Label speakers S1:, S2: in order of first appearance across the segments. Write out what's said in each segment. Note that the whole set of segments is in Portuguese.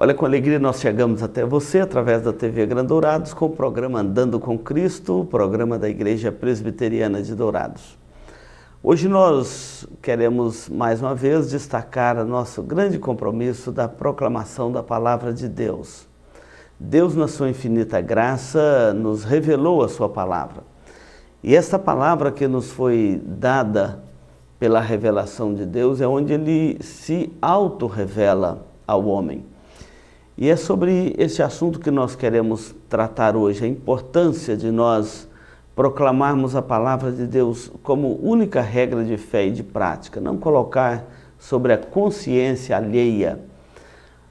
S1: Olha, com alegria nós chegamos até você através da TV Grande Dourados com o programa Andando com Cristo, o programa da Igreja Presbiteriana de Dourados. Hoje nós queremos mais uma vez destacar nosso grande compromisso da proclamação da Palavra de Deus. Deus, na sua infinita graça, nos revelou a sua palavra. E esta palavra que nos foi dada pela revelação de Deus é onde Ele se auto-revela ao homem. E é sobre esse assunto que nós queremos tratar hoje, a importância de nós proclamarmos a palavra de Deus como única regra de fé e de prática, não colocar sobre a consciência alheia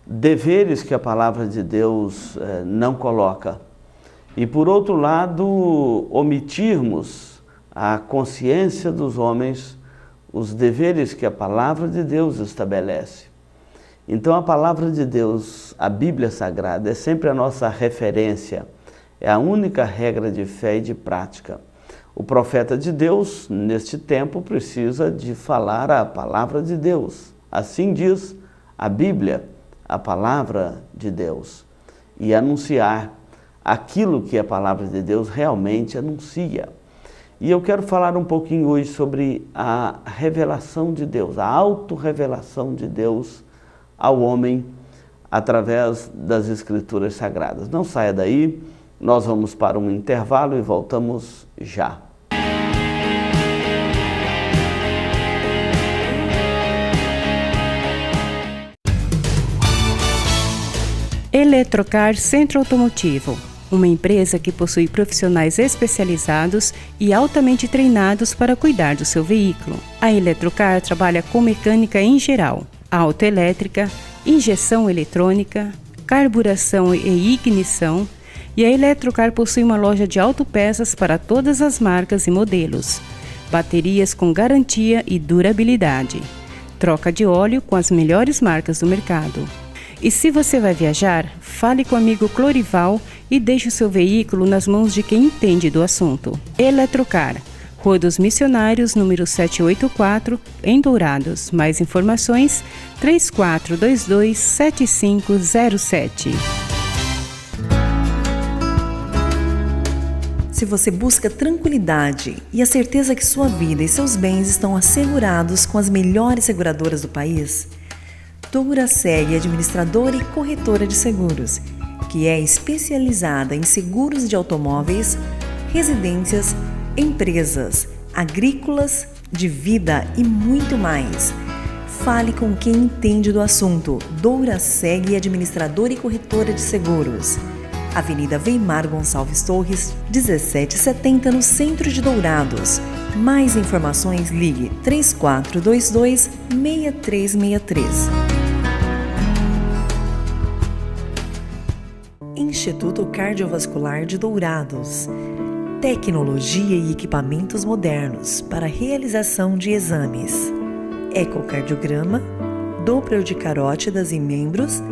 S1: deveres que a palavra de Deus não coloca. E por outro lado, omitirmos a consciência dos homens os deveres que a palavra de Deus estabelece. Então a palavra de Deus, a Bíblia Sagrada, é sempre a nossa referência, é a única regra de fé e de prática. O profeta de Deus, neste tempo, precisa de falar a palavra de Deus. Assim diz a Bíblia, a palavra de Deus, e anunciar aquilo que a palavra de Deus realmente anuncia. E eu quero falar um pouquinho hoje sobre a revelação de Deus, a autorrevelação de Deus ao homem através das Escrituras Sagradas. Não saia daí, nós vamos para um intervalo e voltamos já.
S2: Eletrocar Centro Automotivo, uma empresa que possui profissionais especializados e altamente treinados para cuidar do seu veículo. A Eletrocar trabalha com mecânica em geral, autoelétrica, injeção eletrônica, carburação e ignição, e a Eletrocar possui uma loja de autopeças para todas as marcas e modelos, baterias com garantia e durabilidade, troca de óleo com as melhores marcas do mercado. E se você vai viajar, fale com o amigo Clorival e deixe o seu veículo nas mãos de quem entende do assunto. Eletrocar, Rua dos Missionários, número 784, em Dourados. Mais informações, 3422-7507.
S3: Se você busca tranquilidade e a certeza que sua vida e seus bens estão assegurados com as melhores seguradoras do país, Douraseg, administradora e corretora de seguros, que é especializada em seguros de automóveis, residências, empresas, agrícolas, de vida e muito mais. Fale com quem entende do assunto. Douraseg, administradora e corretora de seguros. Avenida Weimar Gonçalves Torres, 1770, no centro de Dourados. Mais informações, ligue 3422-6363. Instituto Cardiovascular de Dourados. Tecnologia e equipamentos modernos para realização de exames. Ecocardiograma, Doppler de carótidas e membros,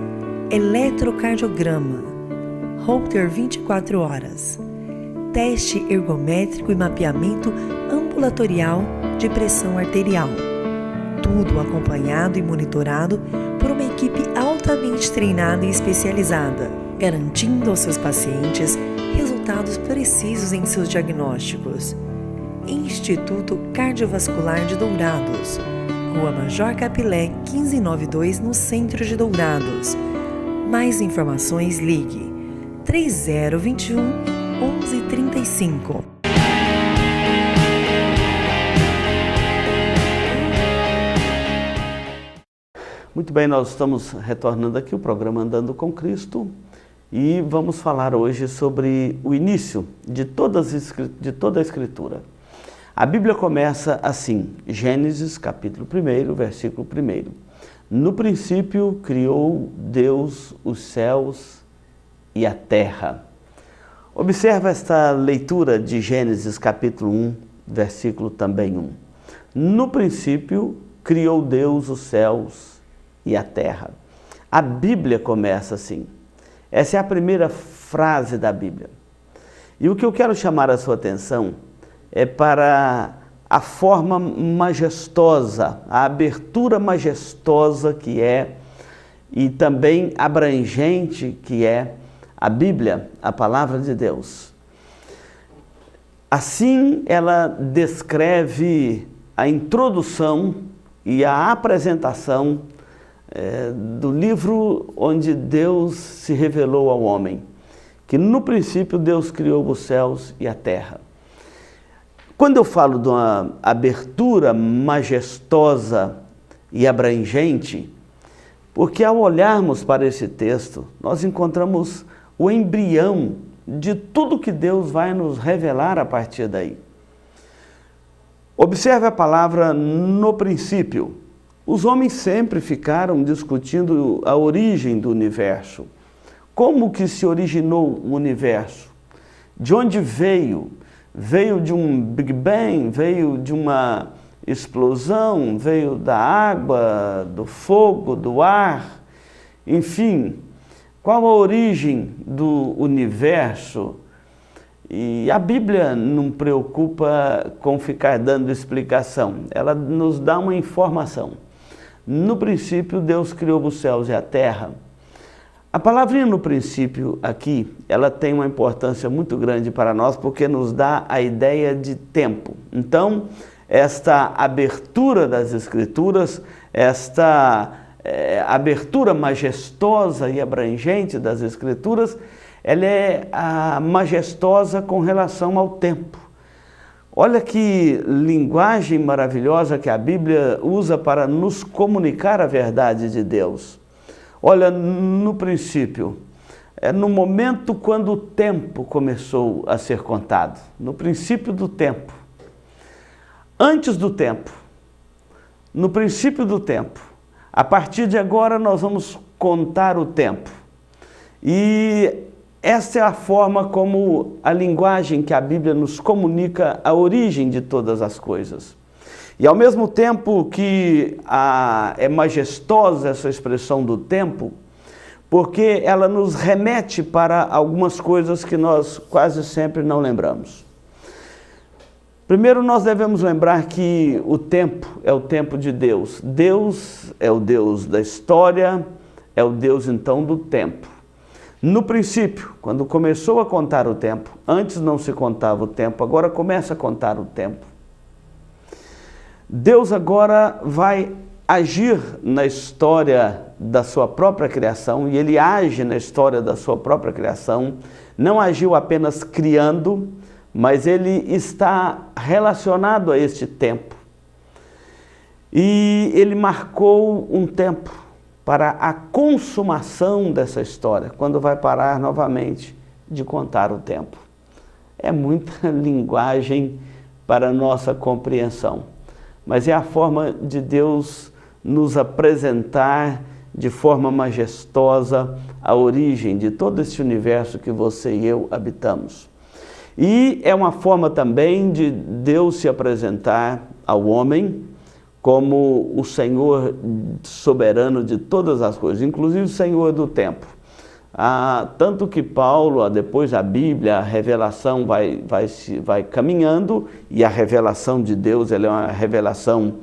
S3: eletrocardiograma, Holter 24 horas, teste ergométrico e mapeamento ambulatorial de pressão arterial. Tudo acompanhado e monitorado por uma equipe altamente treinada e especializada, garantindo aos seus pacientes resultados precisos em seus diagnósticos. Instituto Cardiovascular de Dourados, Rua Major Capilé, 1592, no centro de Dourados. Mais informações, ligue 3021-1135.
S1: Muito bem, nós estamos retornando aqui o programa Andando com Cristo e vamos falar hoje sobre o início de toda a Escritura. A Bíblia começa assim, Gênesis capítulo 1, versículo 1. No princípio criou Deus os céus e a terra. Observa esta leitura de Gênesis capítulo 1, versículo também 1. No princípio criou Deus os céus e a terra. A Bíblia começa assim. Essa é a primeira frase da Bíblia. E o que eu quero chamar a sua atenção é para a forma majestosa, a abertura majestosa que é e também abrangente que é a Bíblia, a Palavra de Deus. Assim, ela descreve a introdução e a apresentação do livro onde Deus se revelou ao homem, que no princípio Deus criou os céus e a terra. Quando eu falo de uma abertura majestosa e abrangente, porque ao olharmos para esse texto, nós encontramos o embrião de tudo que Deus vai nos revelar a partir daí. Observe a palavra no princípio. Os homens sempre ficaram discutindo a origem do universo. Como que se originou o universo? De onde veio? Veio de um Big Bang? Veio de uma explosão? Veio da água, do fogo, do ar? Enfim, qual a origem do universo? E a Bíblia não preocupa com ficar dando explicação. Ela nos dá uma informação. No princípio, Deus criou os céus e a terra. A palavrinha no princípio aqui, ela tem uma importância muito grande para nós porque nos dá a ideia de tempo. Então, esta abertura das Escrituras, esta abertura majestosa e abrangente das Escrituras, ela é majestosa com relação ao tempo. Olha que linguagem maravilhosa que a Bíblia usa para nos comunicar a verdade de Deus. Olha, no princípio, no momento quando o tempo começou a ser contado, no princípio do tempo, antes do tempo, no princípio do tempo, a partir de agora nós vamos contar o tempo. E esta é a forma como a linguagem que a Bíblia nos comunica a origem de todas as coisas. E ao mesmo tempo que é majestosa essa expressão do tempo, porque ela nos remete para algumas coisas que nós quase sempre não lembramos. Primeiro, nós devemos lembrar que o tempo é o tempo de Deus. Deus é o Deus da história, é o Deus então do tempo. No princípio, quando começou a contar o tempo, antes não se contava o tempo, agora começa a contar o tempo. Deus agora vai agir na história da sua própria criação, e Ele age na história da sua própria criação, não agiu apenas criando, mas Ele está relacionado a este tempo. E Ele marcou um tempo para a consumação dessa história, quando vai parar novamente de contar o tempo. É muita linguagem para a nossa compreensão, mas é a forma de Deus nos apresentar de forma majestosa a origem de todo esse universo que você e eu habitamos. E é uma forma também de Deus se apresentar ao homem como o Senhor soberano de todas as coisas, inclusive o Senhor do tempo. Tanto que Paulo, depois a Bíblia, a revelação vai caminhando, e a revelação de Deus ela é uma revelação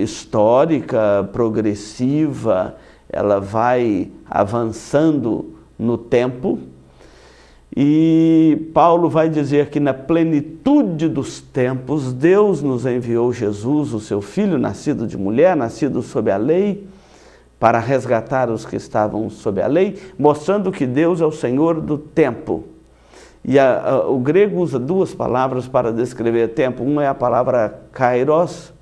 S1: histórica, progressiva, ela vai avançando no tempo. E Paulo vai dizer que na plenitude dos tempos, Deus nos enviou Jesus, o seu Filho, nascido de mulher, nascido sob a lei, para resgatar os que estavam sob a lei, mostrando que Deus é o Senhor do tempo. E o grego usa duas palavras para descrever tempo. Uma é a palavra kairos,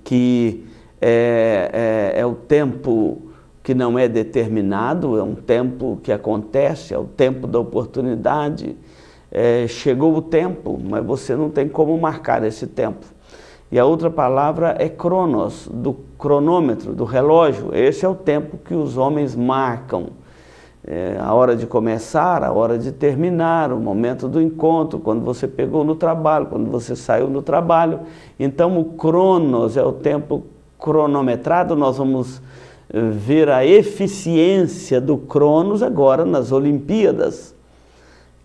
S1: que é o tempo que não é determinado, é um tempo que acontece, é o tempo da oportunidade. Chegou o tempo, mas você não tem como marcar esse tempo. E a outra palavra é cronos, do cronômetro, do relógio. Esse é o tempo que os homens marcam. A hora de começar, a hora de terminar, o momento do encontro, quando você pegou no trabalho, quando você saiu do trabalho. Então o cronos é o tempo cronometrado. Nós vamos ver a eficiência do cronos agora nas Olimpíadas,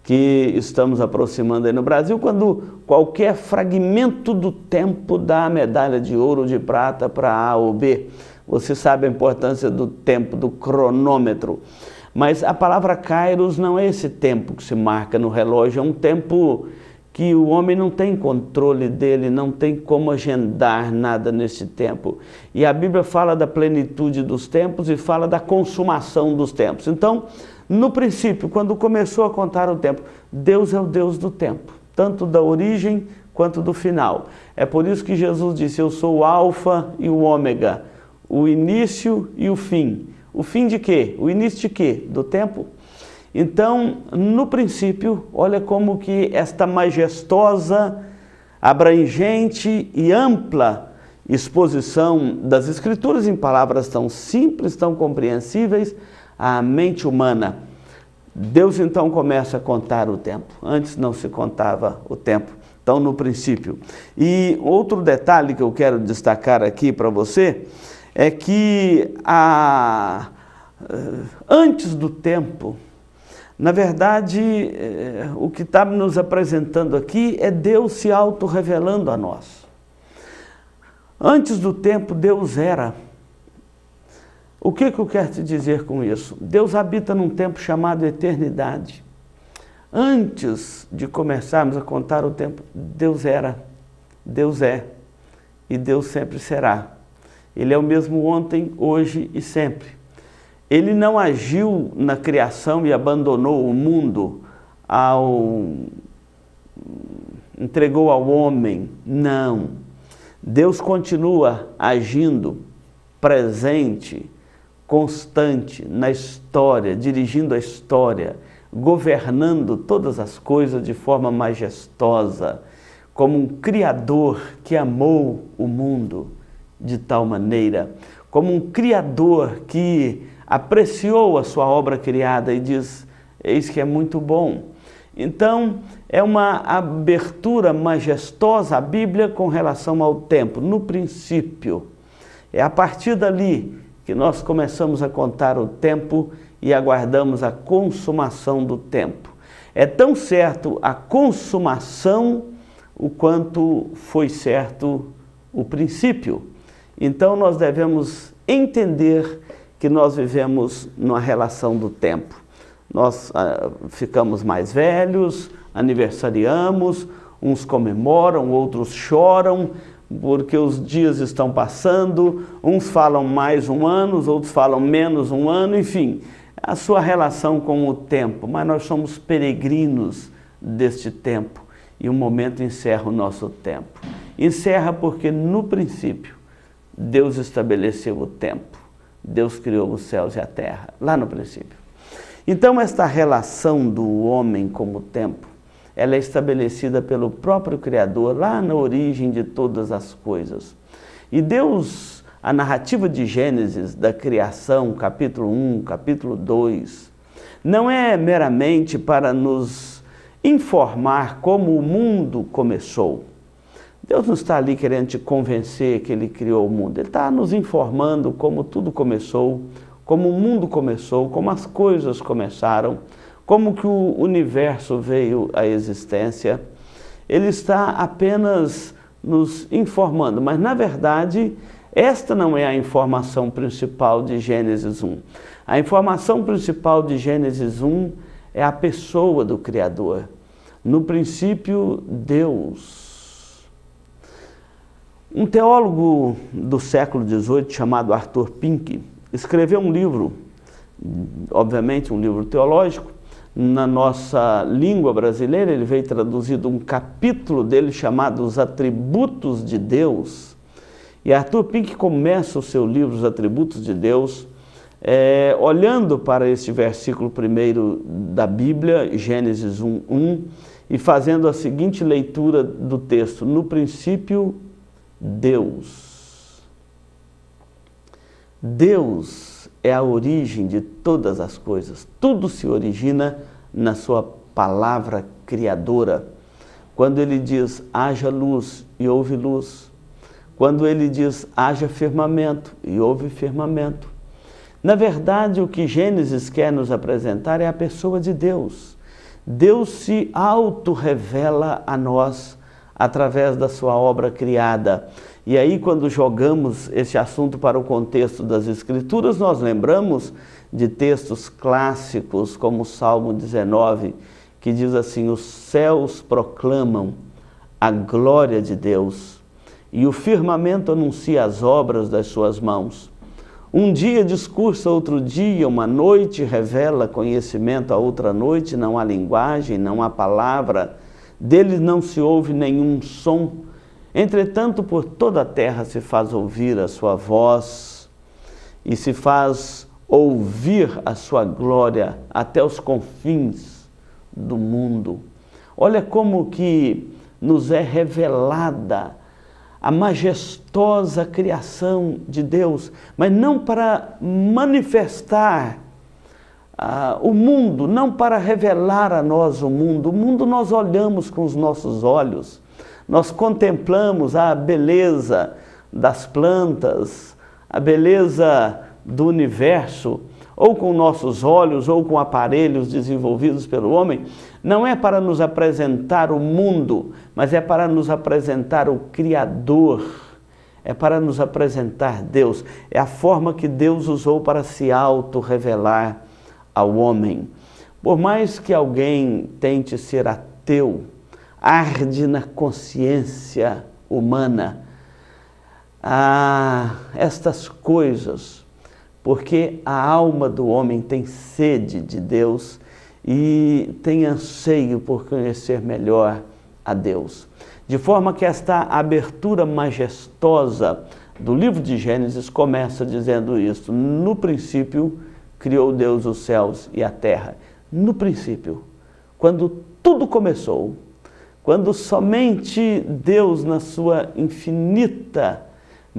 S1: que estamos aproximando aí no Brasil, quando qualquer fragmento do tempo dá a medalha de ouro ou de prata para A ou B. Você sabe a importância do tempo, do cronômetro. Mas a palavra kairos não é esse tempo que se marca no relógio, é um tempo que o homem não tem controle dele, não tem como agendar nada nesse tempo. E a Bíblia fala da plenitude dos tempos e fala da consumação dos tempos. Então, no princípio, quando começou a contar o tempo, Deus é o Deus do tempo, tanto da origem quanto do final. É por isso que Jesus disse, eu sou o alfa e o ômega, o início e o fim. O fim de quê? O início de quê? Do tempo. Então, no princípio, olha como que esta majestosa, abrangente e ampla exposição das Escrituras em palavras tão simples, tão compreensíveis à mente humana. Deus então começa a contar o tempo. Antes não se contava o tempo. Então, no princípio. E outro detalhe que eu quero destacar aqui para você é que antes do tempo, na verdade, o que está nos apresentando aqui é Deus se auto-revelando a nós. Antes do tempo, Deus era. O que eu quero te dizer com isso? Deus habita num tempo chamado eternidade. Antes de começarmos a contar o tempo, Deus era, Deus é e Deus sempre será. Ele é o mesmo ontem, hoje e sempre. Ele não agiu na criação e abandonou o mundo, entregou ao homem. Não. Deus continua agindo, presente, constante na história, dirigindo a história, governando todas as coisas de forma majestosa, como um Criador que amou o mundo de tal maneira, como um Criador que apreciou a sua obra criada e diz, eis que é muito bom. Então, é uma abertura majestosa a Bíblia com relação ao tempo. No princípio, é a partir dali que nós começamos a contar o tempo e aguardamos a consumação do tempo. É tão certo a consumação o quanto foi certo o princípio. Então, nós devemos entender que nós vivemos numa relação do tempo. Nós ficamos mais velhos, aniversariamos, uns comemoram, outros choram, porque os dias estão passando, uns falam mais um ano, os outros falam menos um ano, enfim, a sua relação com o tempo. Mas nós somos peregrinos deste tempo e um momento encerra o nosso tempo. Encerra porque no princípio Deus estabeleceu o tempo. Deus criou os céus e a terra, lá no princípio. Então, esta relação do homem com o tempo, ela é estabelecida pelo próprio Criador, lá na origem de todas as coisas. E Deus, a narrativa de Gênesis, da criação, capítulo 1, capítulo 2, não é meramente para nos informar como o mundo começou. Deus não está ali querendo te convencer que Ele criou o mundo. Ele está nos informando como tudo começou, como o mundo começou, como as coisas começaram, como que o universo veio à existência. Ele está apenas nos informando, mas na verdade, esta não é a informação principal de Gênesis 1. A informação principal de Gênesis 1 é a pessoa do Criador. No princípio, Deus. Um teólogo do século XVIII chamado Arthur Pink escreveu um livro, obviamente um livro teológico, na nossa língua brasileira. Ele veio traduzido um capítulo dele chamado Os Atributos de Deus. E Arthur Pink começa o seu livro, Os Atributos de Deus, olhando para este versículo primeiro da Bíblia, Gênesis 1:1, e fazendo a seguinte leitura do texto: no princípio, Deus. Deus é a origem de todas as coisas. Tudo se origina na sua palavra criadora. Quando Ele diz, haja luz, e houve luz. Quando Ele diz, haja firmamento, e houve firmamento. Na verdade, o que Gênesis quer nos apresentar é a pessoa de Deus. Deus se auto-revela a nós através da sua obra criada. E aí, quando jogamos esse assunto para o contexto das Escrituras, nós lembramos de textos clássicos como o Salmo 19, que diz assim: os céus proclamam a glória de Deus e o firmamento anuncia as obras das suas mãos. Um dia discursa outro dia, uma noite revela conhecimento a outra noite, não há linguagem, não há palavra, deles não se ouve nenhum som. Entretanto, por toda a terra se faz ouvir a sua voz e se faz ouvir a sua glória até os confins do mundo. Olha como que nos é revelada a majestosa criação de Deus, mas não para manifestar o mundo, não para revelar a nós o mundo. O mundo nós olhamos com os nossos olhos, nós contemplamos a beleza das plantas, a beleza do universo, ou com nossos olhos, ou com aparelhos desenvolvidos pelo homem. Não é para nos apresentar o mundo, mas é para nos apresentar o Criador, é para nos apresentar Deus. É a forma que Deus usou para se auto-revelar ao homem. Por mais que alguém tente ser ateu, arde na consciência humana estas coisas, porque a alma do homem tem sede de Deus e tem anseio por conhecer melhor a Deus. De forma que esta abertura majestosa do livro de Gênesis começa dizendo isso: no princípio criou Deus os céus e a terra. No princípio, quando tudo começou, quando somente Deus, na sua infinita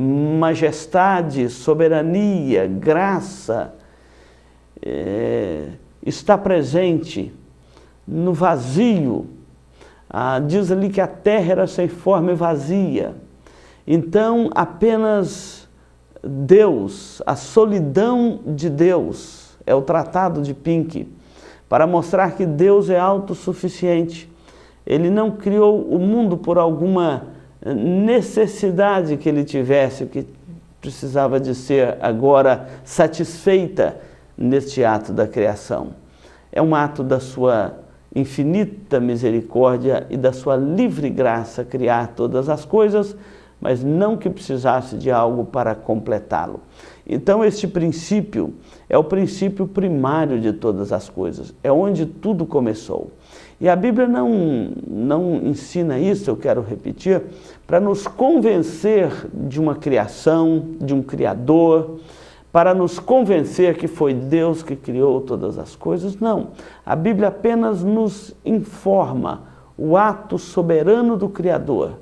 S1: majestade, soberania, graça, está presente no vazio. Diz ali que a terra era sem forma e vazia. Então, apenas Deus, a solidão de Deus, é o Tratado de Pink, para mostrar que Deus é autossuficiente. Ele não criou o mundo por alguma necessidade que ele tivesse, que precisava de ser agora satisfeita neste ato da criação. É um ato da sua infinita misericórdia e da sua livre graça criar todas as coisas, mas não que precisasse de algo para completá-lo. Então este princípio é o princípio primário de todas as coisas, é onde tudo começou. E a Bíblia não ensina isso, eu quero repetir, para nos convencer de uma criação, de um Criador, para nos convencer que foi Deus que criou todas as coisas. Não, a Bíblia apenas nos informa o ato soberano do Criador,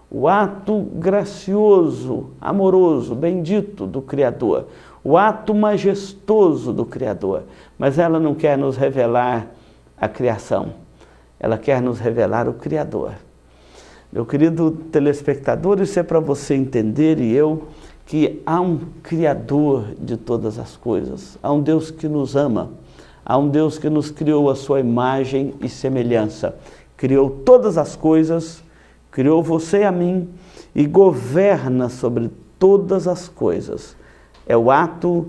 S1: o ato gracioso, amoroso, bendito do Criador, o ato majestoso do Criador. Mas ela não quer nos revelar a criação, ela quer nos revelar o Criador. Meu querido telespectador, isso é para você entender e eu, que há um Criador de todas as coisas, há um Deus que nos ama, há um Deus que nos criou a sua imagem e semelhança, criou todas as coisas, criou você e a mim e governa sobre todas as coisas. É o ato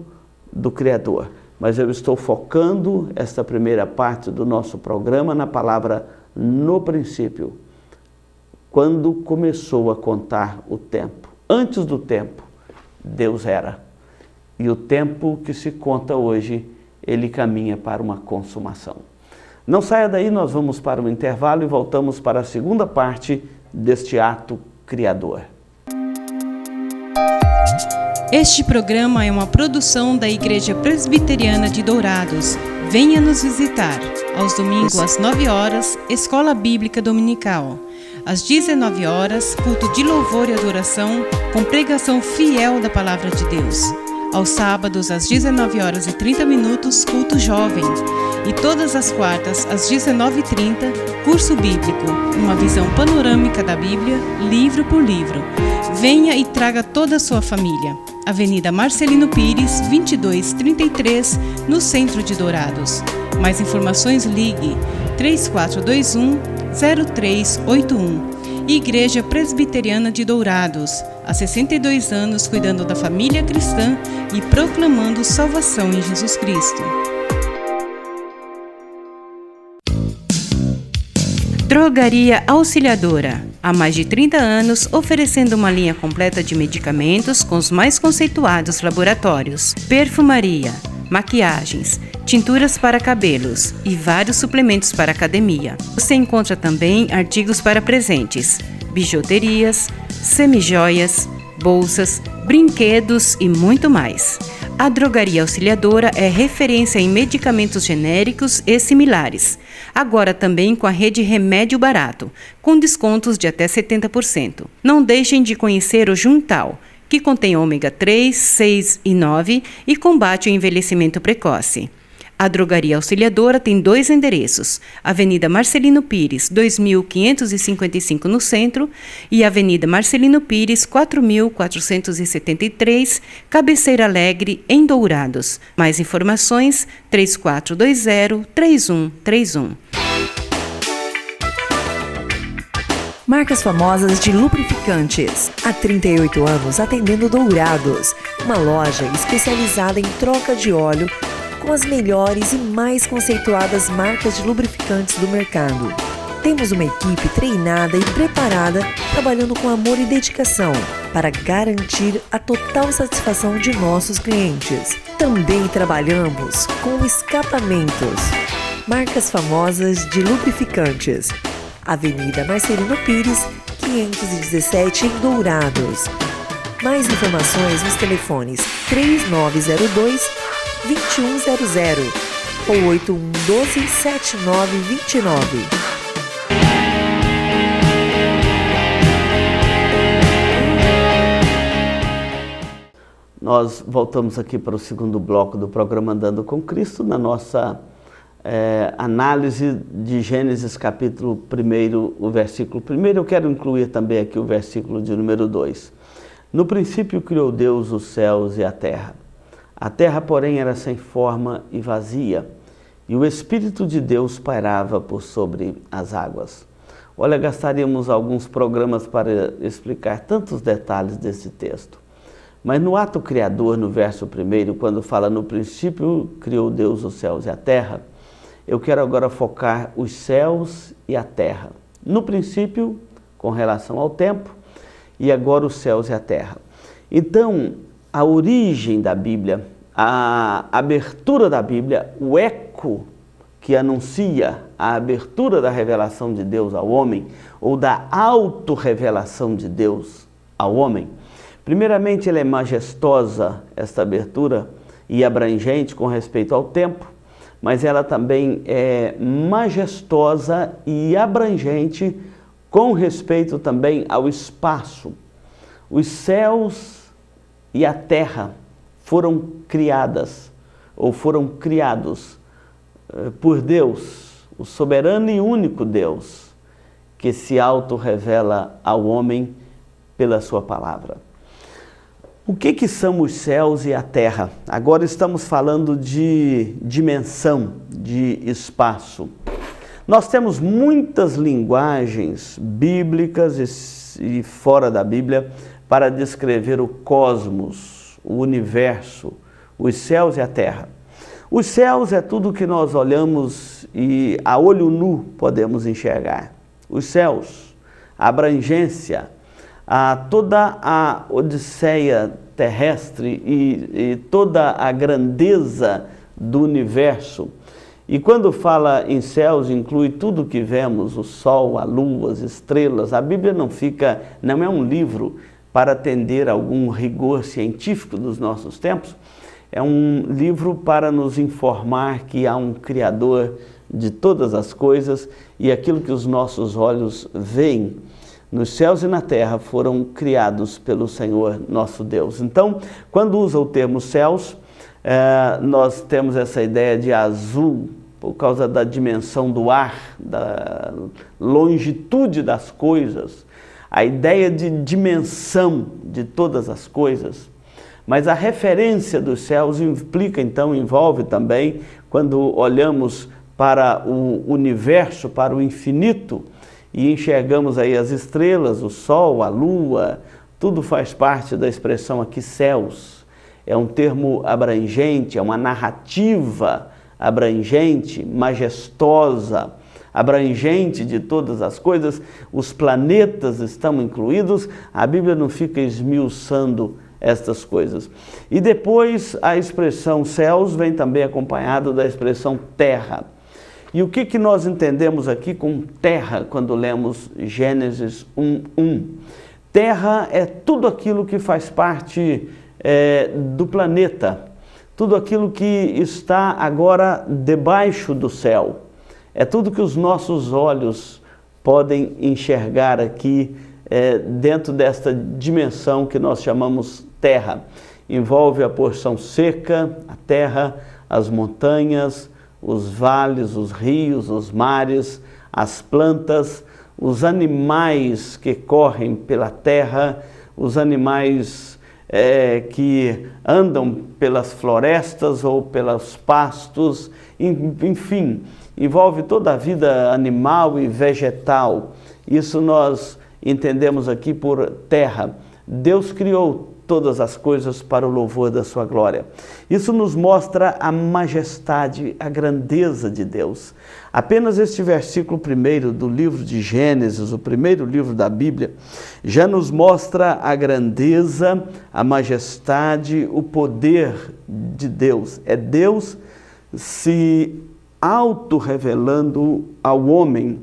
S1: do Criador. Mas eu estou focando esta primeira parte do nosso programa na palavra no princípio, quando começou a contar o tempo. Antes do tempo, Deus era. E o tempo que se conta hoje, ele caminha para uma consumação. Não saia daí, nós vamos para um intervalo e voltamos para a segunda parte deste ato criador.
S2: Este programa é uma produção da Igreja Presbiteriana de Dourados. Venha nos visitar. Aos domingos, às 9 horas, Escola Bíblica Dominical. Às 19 horas, culto de louvor e adoração, com pregação fiel da Palavra de Deus. Aos sábados, às 19 horas e 30 minutos, culto jovem. E todas as quartas, às 19h30, curso bíblico, uma visão panorâmica da Bíblia, livro por livro. Venha e traga toda a sua família. Avenida Marcelino Pires, 2233, no centro de Dourados. Mais informações, ligue 3421-0381. e Igreja Presbiteriana de Dourados, há 62 anos cuidando da família cristã e proclamando salvação em Jesus Cristo. Drogaria Auxiliadora, há mais de 30 anos oferecendo uma linha completa de medicamentos com os mais conceituados laboratórios, perfumaria, maquiagens, tinturas para cabelos e vários suplementos para academia. Você encontra também artigos para presentes, bijuterias, semijoias, bolsas, brinquedos e muito mais. A Drogaria Auxiliadora é referência em medicamentos genéricos e similares. Agora também com a rede Remédio Barato, com descontos de até 70%. Não deixem de conhecer o Juntal, que contém ômega 3, 6 e 9 e combate o envelhecimento precoce. A Drogaria Auxiliadora tem 2 endereços, Avenida Marcelino Pires, 2555 no centro e Avenida Marcelino Pires, 4473, Cabeceira Alegre, em Dourados. Mais informações, 3420-3131.
S3: Marcas Famosas de Lubrificantes. Há 38 anos atendendo Dourados, uma loja especializada em troca de óleo com as melhores e mais conceituadas marcas de lubrificantes do mercado. Temos uma equipe treinada e preparada, trabalhando com amor e dedicação para garantir a total satisfação de nossos clientes. Também trabalhamos com escapamentos. Marcas Famosas de Lubrificantes. Avenida Marcelino Pires, 517 em Dourados. Mais informações nos telefones 3902-2100 ou 8112-7929.
S1: Nós voltamos aqui para o segundo bloco do programa Andando com Cristo, na nossa análise de Gênesis capítulo 1, o versículo 1. Eu quero incluir também aqui o versículo de número 2. No princípio criou Deus os céus e a terra. A terra, porém, era sem forma e vazia, e o Espírito de Deus pairava por sobre as águas. Olha, gastaríamos alguns programas para explicar tantos detalhes desse texto. Mas no ato criador, no verso 1, quando fala no princípio criou Deus os céus e a terra, eu quero agora focar os céus e a terra. No princípio, com relação ao tempo, e agora os céus e a terra. Então, a origem da Bíblia, a abertura da Bíblia, o eco que anuncia a abertura da revelação de Deus ao homem, ou da autorrevelação de Deus ao homem. Primeiramente, ela é majestosa, esta abertura, e abrangente com respeito ao tempo, mas ela também é majestosa e abrangente com respeito também ao espaço. Os céus e a terra foram criadas, ou foram criados por Deus, o soberano e único Deus, que se auto-revela ao homem pela sua palavra. O que são os céus e a terra? Agora estamos falando de dimensão, de espaço. Nós temos muitas linguagens bíblicas e fora da Bíblia para descrever o cosmos, o universo, os céus e a terra. Os céus é tudo que nós olhamos e a olho nu podemos enxergar. Os céus, a abrangência, toda a odisseia terrestre e toda a grandeza do universo. E quando fala em céus, inclui tudo que vemos, o sol, a lua, as estrelas. A Bíblia não é um livro para atender a algum rigor científico dos nossos tempos. É um livro para nos informar que há um Criador de todas as coisas e aquilo que os nossos olhos veem nos céus e na terra foram criados pelo Senhor nosso Deus. Então, quando usa o termo céus, nós temos essa ideia de azul por causa da dimensão do ar, da longitude das coisas, a ideia de dimensão de todas as coisas. Mas a referência dos céus envolve também, quando olhamos para o universo, para o infinito, e enxergamos aí as estrelas, o sol, a lua, tudo faz parte da expressão aqui céus. É um termo abrangente, é uma narrativa abrangente, majestosa, abrangente de todas as coisas. Os planetas estão incluídos, a Bíblia não fica esmiuçando estas coisas. E depois a expressão céus vem também acompanhado da expressão terra. E o que nós entendemos aqui com terra quando lemos Gênesis 1:1? Terra é tudo aquilo que faz parte do planeta, tudo aquilo que está agora debaixo do céu. É tudo que os nossos olhos podem enxergar aqui dentro desta dimensão que nós chamamos terra. Envolve a porção seca, a terra, as montanhas, os vales, os rios, os mares, as plantas, os animais que correm pela terra, os animais que andam pelas florestas ou pelos pastos, enfim, envolve toda a vida animal e vegetal. Isso nós entendemos aqui por terra. Deus criou todas as coisas para o louvor da sua glória. Isso nos mostra a majestade, a grandeza de Deus. Apenas este versículo primeiro do livro de Gênesis, o primeiro livro da Bíblia, já nos mostra a grandeza, a majestade, o poder de Deus. É Deus se auto-revelando ao homem.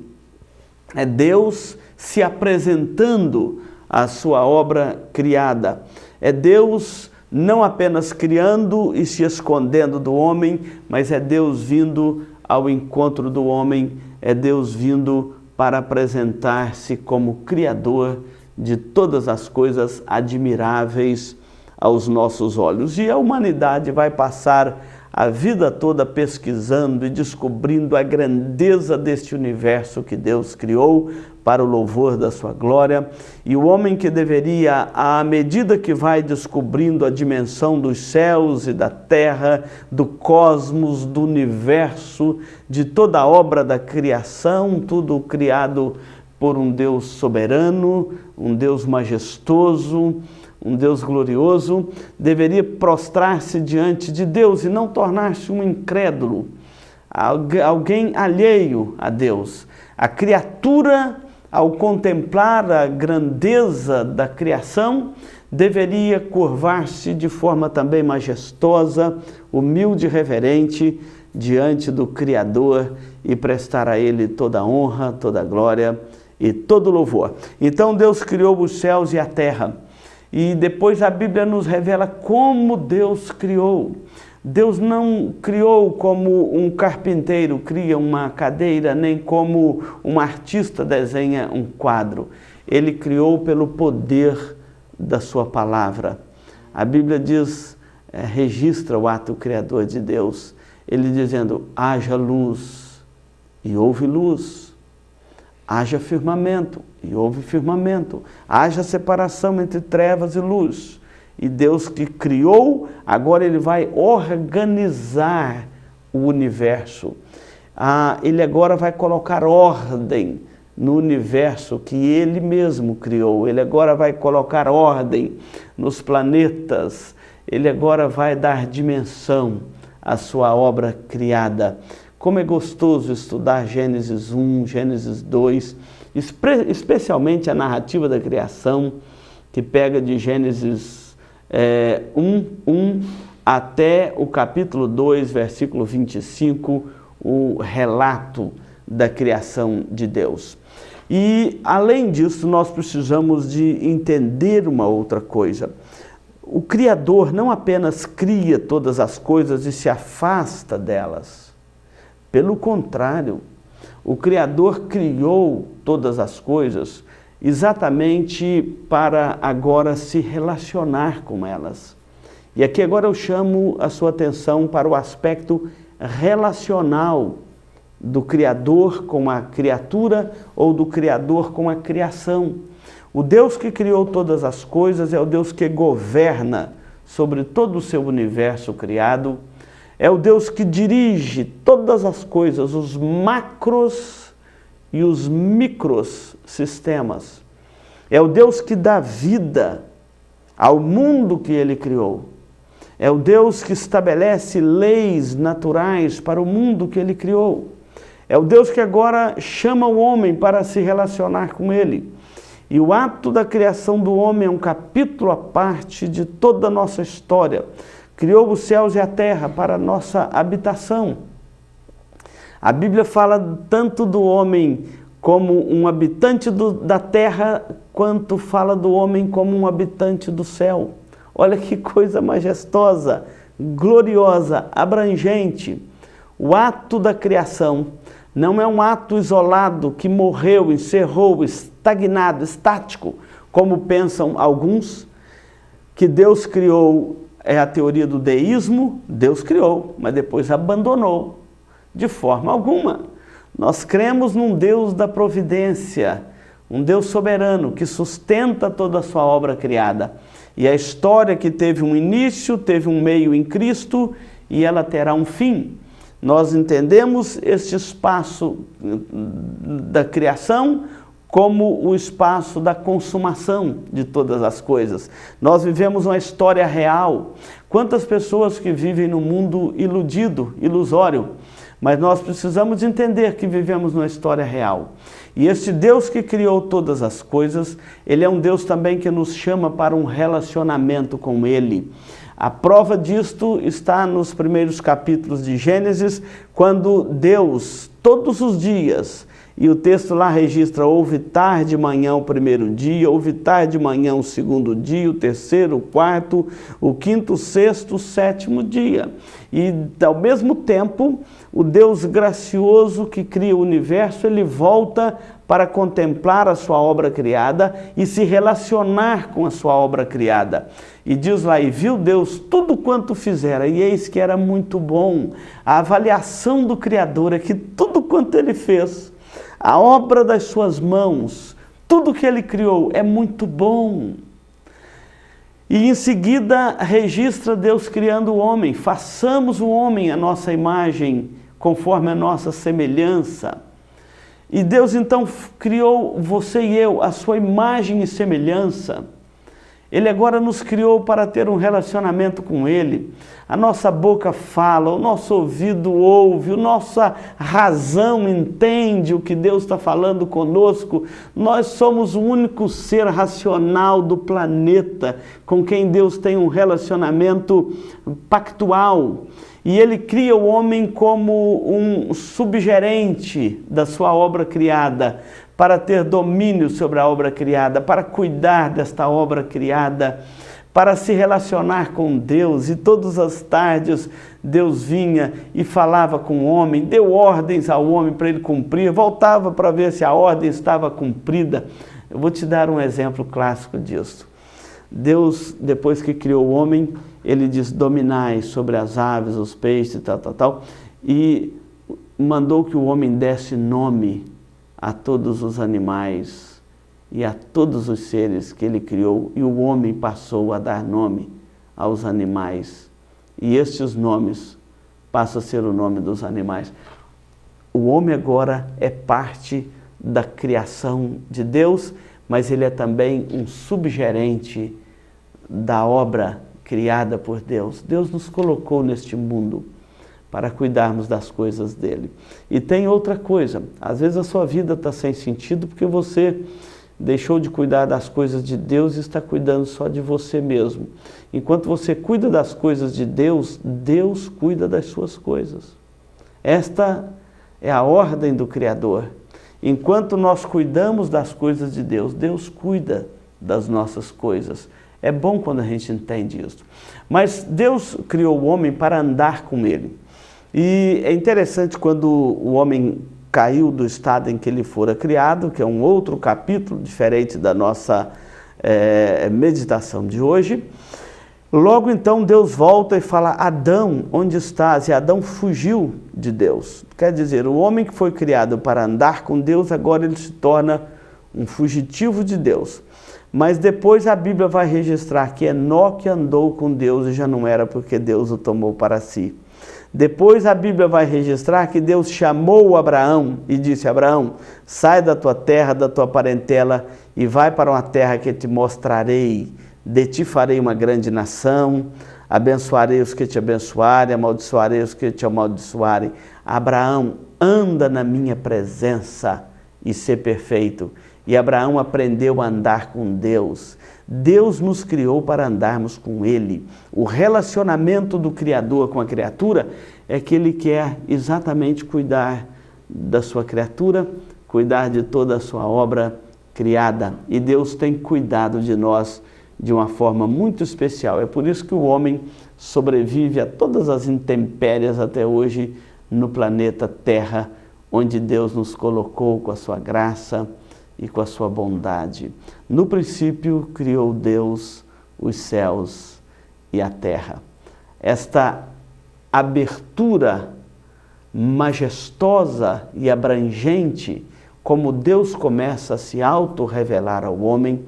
S1: É Deus se apresentando a sua obra criada. É Deus não apenas criando e se escondendo do homem, mas é Deus vindo ao encontro do homem, é Deus vindo para apresentar-se como Criador de todas as coisas admiráveis aos nossos olhos. E a humanidade vai passar a vida toda pesquisando e descobrindo a grandeza deste universo que Deus criou para o louvor da sua glória. E o homem que deveria, à medida que vai descobrindo a dimensão dos céus e da terra, do cosmos, do universo, de toda a obra da criação, tudo criado por um Deus soberano, um Deus majestoso, um Deus glorioso, deveria prostrar-se diante de Deus e não tornar-se um incrédulo, alguém alheio a Deus. A criatura, ao contemplar a grandeza da criação, deveria curvar-se de forma também majestosa, humilde e reverente diante do Criador e prestar a Ele toda a honra, toda a glória e todo o louvor. Então Deus criou os céus e a terra. E depois a Bíblia nos revela como Deus criou. Deus não criou como um carpinteiro cria uma cadeira, nem como um artista desenha um quadro. Ele criou pelo poder da sua palavra. A Bíblia diz, registra o ato criador de Deus. Ele dizendo, haja luz e houve luz. Haja firmamento, e houve firmamento. Haja separação entre trevas e luz. E Deus que criou, agora Ele vai organizar o universo. Ele agora vai colocar ordem no universo que Ele mesmo criou. Ele agora vai colocar ordem nos planetas. Ele agora vai dar dimensão à sua obra criada. Como é gostoso estudar Gênesis 1, Gênesis 2, especialmente a narrativa da criação, que pega de Gênesis 1 até o capítulo 2, versículo 25, o relato da criação de Deus. E, além disso, nós precisamos de entender uma outra coisa. O Criador não apenas cria todas as coisas e se afasta delas. Pelo contrário, o Criador criou todas as coisas exatamente para agora se relacionar com elas. E aqui agora eu chamo a sua atenção para o aspecto relacional do Criador com a criatura ou do Criador com a criação. O Deus que criou todas as coisas é o Deus que governa sobre todo o seu universo criado. É o Deus que dirige todas as coisas, os macros e os microsistemas. É o Deus que dá vida ao mundo que Ele criou. É o Deus que estabelece leis naturais para o mundo que Ele criou. É o Deus que agora chama o homem para se relacionar com Ele. E o ato da criação do homem é um capítulo à parte de toda a nossa história. Criou os céus e a terra para a nossa habitação. A Bíblia fala tanto do homem como um habitante da terra, quanto fala do homem como um habitante do céu. Olha que coisa majestosa, gloriosa, abrangente. O ato da criação não é um ato isolado que morreu, encerrou, estagnado, estático, como pensam alguns, que Deus criou, é a teoria do deísmo, Deus criou, mas depois abandonou, de forma alguma. Nós cremos num Deus da providência, um Deus soberano que sustenta toda a sua obra criada. E a história que teve um início, teve um meio em Cristo e ela terá um fim. Nós entendemos este espaço da criação como o espaço da consumação de todas as coisas. Nós vivemos uma história real. Quantas pessoas que vivem no mundo iludido, ilusório, mas nós precisamos entender que vivemos numa história real. E este Deus que criou todas as coisas, Ele é um Deus também que nos chama para um relacionamento com Ele. A prova disto está nos primeiros capítulos de Gênesis, quando Deus, todos os dias, e o texto lá registra, houve tarde de manhã o primeiro dia, houve tarde de manhã o segundo dia, o terceiro, o quarto, o quinto, o sexto, o sétimo dia. E ao mesmo tempo, o Deus gracioso que cria o universo, Ele volta para contemplar a sua obra criada e se relacionar com a sua obra criada. E diz lá, e viu Deus tudo quanto fizera, e eis que era muito bom. A avaliação do Criador é que tudo quanto Ele fez, a obra das suas mãos, tudo que Ele criou é muito bom. E em seguida registra Deus criando o homem. Façamos o homem a nossa imagem, conforme a nossa semelhança. E Deus então criou você e eu, a sua imagem e semelhança. Ele agora nos criou para ter um relacionamento com Ele. A nossa boca fala, o nosso ouvido ouve, a nossa razão entende o que Deus está falando conosco. Nós somos o único ser racional do planeta com quem Deus tem um relacionamento pactual. E Ele cria o homem como um subgerente da sua obra criada, para ter domínio sobre a obra criada, para cuidar desta obra criada, para se relacionar com Deus. E todas as tardes Deus vinha e falava com o homem, deu ordens ao homem para ele cumprir, voltava para ver se a ordem estava cumprida. Eu vou te dar um exemplo clássico disso. Deus, depois que criou o homem, Ele diz, dominai sobre as aves, os peixes, tal, e mandou que o homem desse nome a todos os animais e a todos os seres que Ele criou, e o homem passou a dar nome aos animais, e estes nomes passam a ser o nome dos animais. O homem agora é parte da criação de Deus, mas ele é também um subgerente da obra criada por Deus. Deus nos colocou neste mundo para cuidarmos das coisas dele. E tem outra coisa, às vezes a sua vida está sem sentido porque você deixou de cuidar das coisas de Deus e está cuidando só de você mesmo. Enquanto você cuida das coisas de Deus, Deus cuida das suas coisas. Esta é a ordem do Criador. Enquanto nós cuidamos das coisas de Deus, Deus cuida das nossas coisas. É bom quando a gente entende isso. Mas Deus criou o homem para andar com ele. E é interessante quando o homem caiu do estado em que ele fora criado, que é um outro capítulo diferente da nossa meditação de hoje. Logo então Deus volta e fala, Adão, onde estás? E Adão fugiu de Deus. Quer dizer, o homem que foi criado para andar com Deus, agora ele se torna um fugitivo de Deus. Mas depois a Bíblia vai registrar que Enoque andou com Deus e já não era porque Deus o tomou para si. Depois a Bíblia vai registrar que Deus chamou Abraão e disse: Abraão, sai da tua terra, da tua parentela e vai para uma terra que te mostrarei. De ti farei uma grande nação, abençoarei os que te abençoarem, amaldiçoarei os que te amaldiçoarem. Abraão, anda na minha presença e ser perfeito. E Abraão aprendeu a andar com Deus. Deus nos criou para andarmos com Ele. O relacionamento do Criador com a criatura é que Ele quer exatamente cuidar da sua criatura, cuidar de toda a sua obra criada. E Deus tem cuidado de nós de uma forma muito especial. É por isso que o homem sobrevive a todas as intempéries até hoje no planeta Terra, onde Deus nos colocou com a sua graça e com a sua bondade. No princípio criou Deus os céus e a terra. Esta abertura majestosa e abrangente, como Deus começa a se auto-revelar ao homem,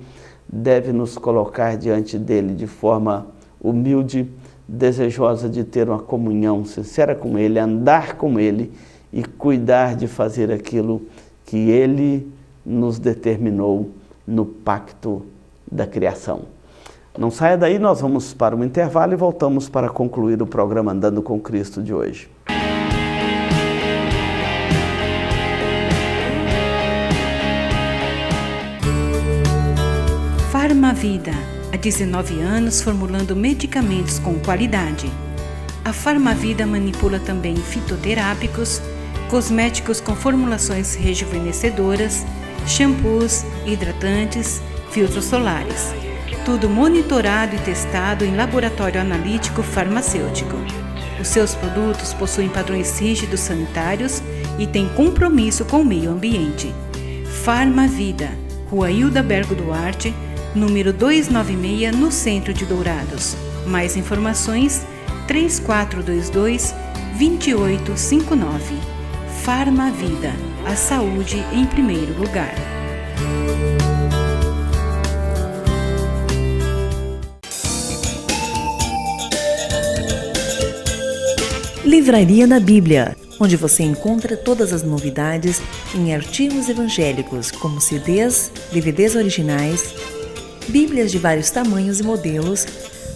S1: deve nos colocar diante dele de forma humilde, desejosa de ter uma comunhão sincera com ele, andar com ele e cuidar de fazer aquilo que ele nos determinou no pacto da criação. Não saia daí, nós vamos para um intervalo e voltamos para concluir o programa Andando com Cristo de hoje.
S2: Farmavida, há 19 anos formulando medicamentos com qualidade. A Farmavida manipula também fitoterápicos, cosméticos com formulações rejuvenescedoras, shampoos, hidratantes, filtros solares. Tudo monitorado e testado em laboratório analítico farmacêutico. Os seus produtos possuem padrões rígidos sanitários e têm compromisso com o meio ambiente. Farmavida, Rua Hildabergo Duarte, número 296, no centro de Dourados. Mais informações, 3422-2859. Farmavida, a saúde em primeiro lugar.
S3: Livraria da Bíblia, onde você encontra todas as novidades em artigos evangélicos, como CDs, DVDs originais, Bíblias de vários tamanhos e modelos,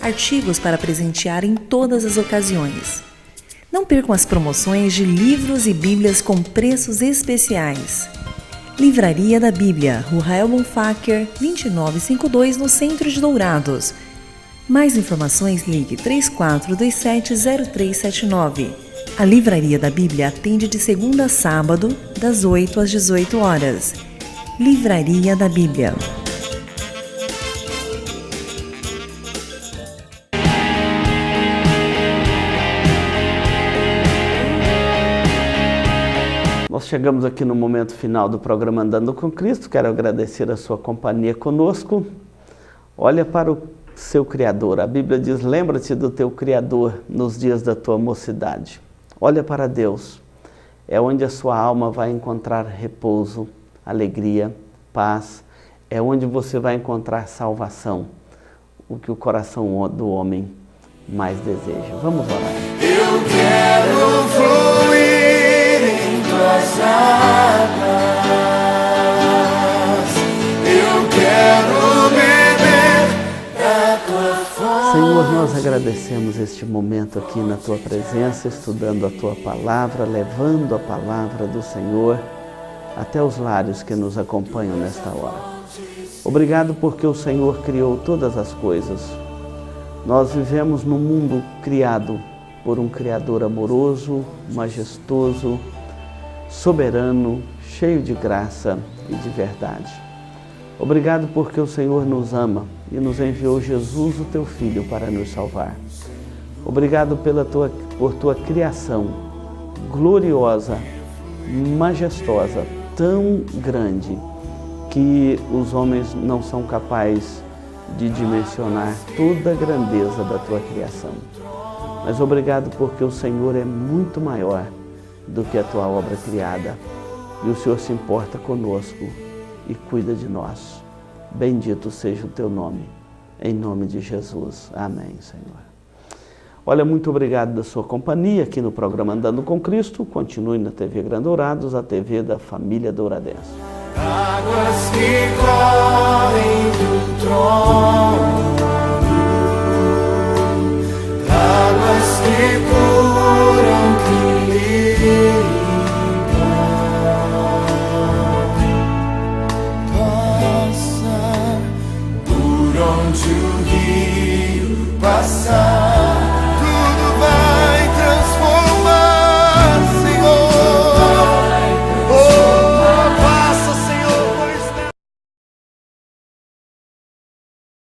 S3: artigos para presentear em todas as ocasiões. Não percam as promoções de livros e Bíblias com preços especiais. Livraria da Bíblia, Rua Rael Bonfacker, 2952, no centro de Dourados. Mais informações, ligue 3427-0379. A Livraria da Bíblia atende de segunda a sábado, das 8 às 18 horas. Livraria da Bíblia.
S1: Nós chegamos aqui no momento final do programa Andando com Cristo. Quero agradecer a sua companhia conosco. Olha para o seu Criador. A Bíblia diz: lembra-te do teu Criador nos dias da tua mocidade. Olha para Deus. É onde a sua alma vai encontrar repouso, alegria, paz. É onde você vai encontrar salvação, o que o coração do homem mais deseja. Vamos orar.
S4: Eu quero fluir em tuas águas. Eu quero beber da tua fonte.
S1: Senhor, nós agradecemos este momento aqui na Tua presença, estudando a Tua palavra, levando a palavra do Senhor até os lares que nos acompanham nesta hora. Obrigado porque o Senhor criou todas as coisas. Nós vivemos num mundo criado por um Criador amoroso, majestoso, soberano, cheio de graça e de verdade. Obrigado porque o Senhor nos ama e nos enviou Jesus, o Teu Filho, para nos salvar. Obrigado por Tua criação gloriosa, majestosa, tão grande, que os homens não são capazes de dimensionar toda a grandeza da Tua criação. Mas obrigado porque o Senhor é muito maior do que a Tua obra criada. E o Senhor se importa conosco e cuida de nós. Bendito seja o Teu nome, em nome de Jesus. Amém, Senhor. Olha, muito obrigado da sua companhia aqui no programa Andando com Cristo. Continue na TV Grandourados, a TV da família Douradense.
S4: Águas que correm do trono, águas que curam, que limpam, passa por onde o rio passar.